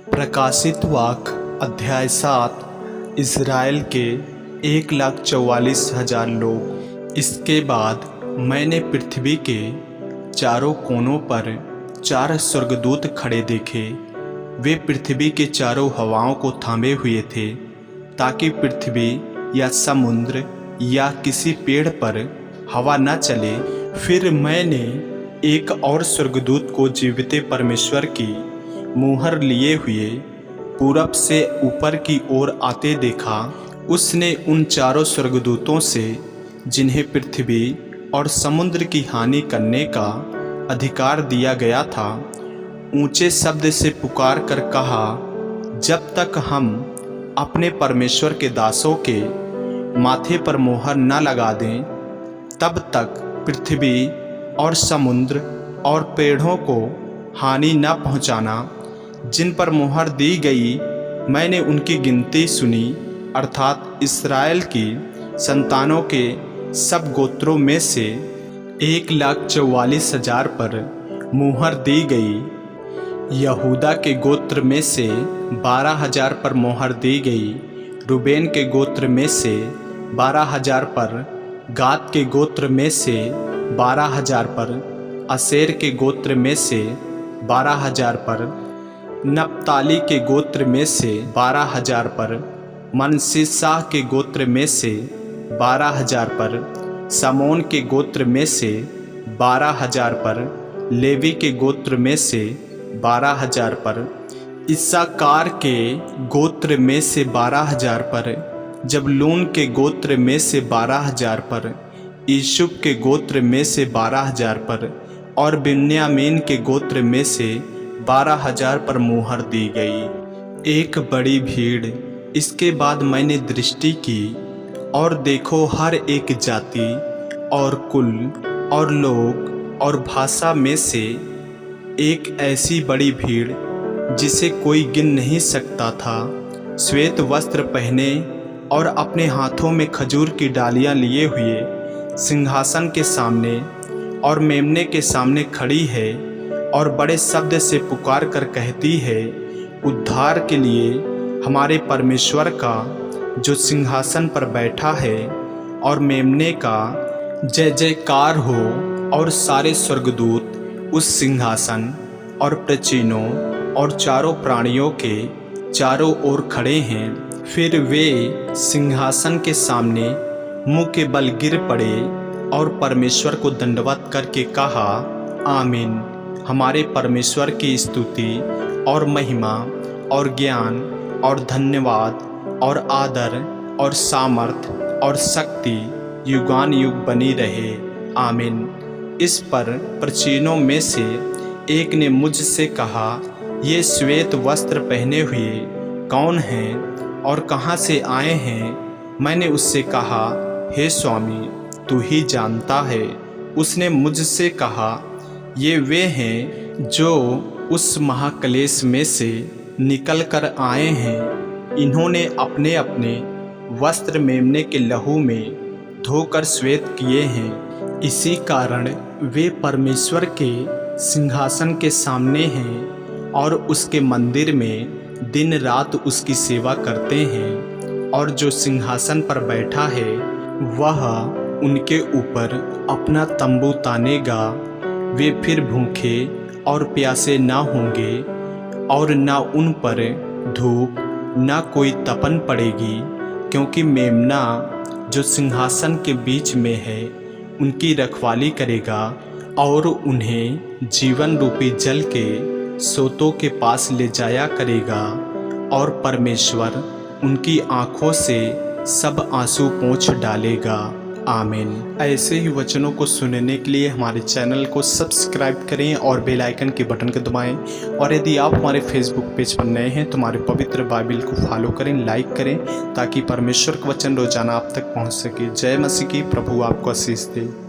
प्रकाशित वाक्य अध्याय 7। इज़राइल के 1,44,000 लोग। इसके बाद मैंने पृथ्वी के चारों कोनों पर 4 स्वर्गदूत खड़े देखे। वे पृथ्वी के चारों हवाओं को थामे हुए थे, ताकि पृथ्वी या समुद्र या किसी पेड़ पर हवा न चले। फिर मैंने एक और स्वर्गदूत को जीवित परमेश्वर की मुहर लिए हुए पूरब से ऊपर की ओर आते देखा। उसने उन चारों स्वर्गदूतों से, जिन्हें पृथ्वी और समुद्र की हानि करने का अधिकार दिया गया था, ऊंचे शब्द से पुकार कर कहा, जब तक हम अपने परमेश्वर के दासों के माथे पर मोहर न लगा दें, तब तक पृथ्वी और समुद्र और पेड़ों को हानि न पहुंचाना। जिन पर मोहर दी गई, मैंने उनकी गिनती सुनी, अर्थात इस्राएल की संतानों के सब गोत्रों में से 1,44,000 पर मुहर दी गई। यहूदा के गोत्र में से 12,000 पर मोहर दी गई, रूबेन के गोत्र में से 12,000 पर, गाद के गोत्र में से 12,000 पर, असेर के गोत्र में से 12,000 पर, नप्ताली के गोत्र में से 12,000 पर, मनश्शिह के गोत्र में से 12,000 पर, समोन के गोत्र में से 12,000 पर, लेवी के गोत्र में से 12,000 पर, इस्साकार के गोत्र में से 12,000 पर, जबूलून के गोत्र में से 12,000 पर, यूसुफ के गोत्र में से 12,000 पर और बिन्यामीन के गोत्र में से 12,000 पर मुहर दी गई। एक बड़ी भीड़। इसके बाद मैंने दृष्टि की और देखो, हर एक जाति और कुल और लोग और भाषा में से एक ऐसी बड़ी भीड़ जिसे कोई गिन नहीं सकता था, श्वेत वस्त्र पहने और अपने हाथों में खजूर की डालियां लिए हुए सिंहासन के सामने और मेमने के सामने खड़ी है और बड़े शब्द से पुकार कर कहती है, उद्धार के लिए हमारे परमेश्वर का जो सिंहासन पर बैठा है और मेमने का जय जयकार हो। और सारे स्वर्गदूत उस सिंहासन और प्राचीनों और चारों प्राणियों के चारों ओर खड़े हैं। फिर वे सिंहासन के सामने मुंह के बल गिर पड़े और परमेश्वर को दंडवत करके कहा, आमीन। हमारे परमेश्वर की स्तुति और महिमा और ज्ञान और धन्यवाद और आदर और सामर्थ और शक्ति युगान युग बनी रहे, आमीन। इस पर प्राचीनों में से एक ने मुझसे कहा, ये श्वेत वस्त्र पहने हुए कौन हैं और कहाँ से आए हैं? मैंने उससे कहा, हे स्वामी, तू ही जानता है। उसने मुझसे कहा, ये वे हैं जो उस महाक्लेश में से निकल कर आए हैं। इन्होंने अपने अपने वस्त्र मेमने के लहू में धोकर श्वेत किए हैं। इसी कारण वे परमेश्वर के सिंहासन के सामने हैं और उसके मंदिर में दिन रात उसकी सेवा करते हैं। और जो सिंहासन पर बैठा है, वह उनके ऊपर अपना तंबू तानेगा। वे फिर भूखे और प्यासे ना होंगे और ना उन पर धूप ना कोई तपन पड़ेगी, क्योंकि मेमना जो सिंहासन के बीच में है उनकी रखवाली करेगा और उन्हें जीवन रूपी जल के सोतों के पास ले जाया करेगा। और परमेश्वर उनकी आँखों से सब आंसू पोंछ डालेगा, आमीन। ऐसे ही वचनों को सुनने के लिए हमारे चैनल को सब्सक्राइब करें और बेल आइकन के बटन को दबाएं। और यदि आप हमारे फेसबुक पेज पर नए हैं तो हमारे पवित्र बाइबल को फॉलो करें, लाइक करें, ताकि परमेश्वर का वचन रोजाना आप तक पहुंच सके। जय मसीह की। प्रभु आपको आशीष दे।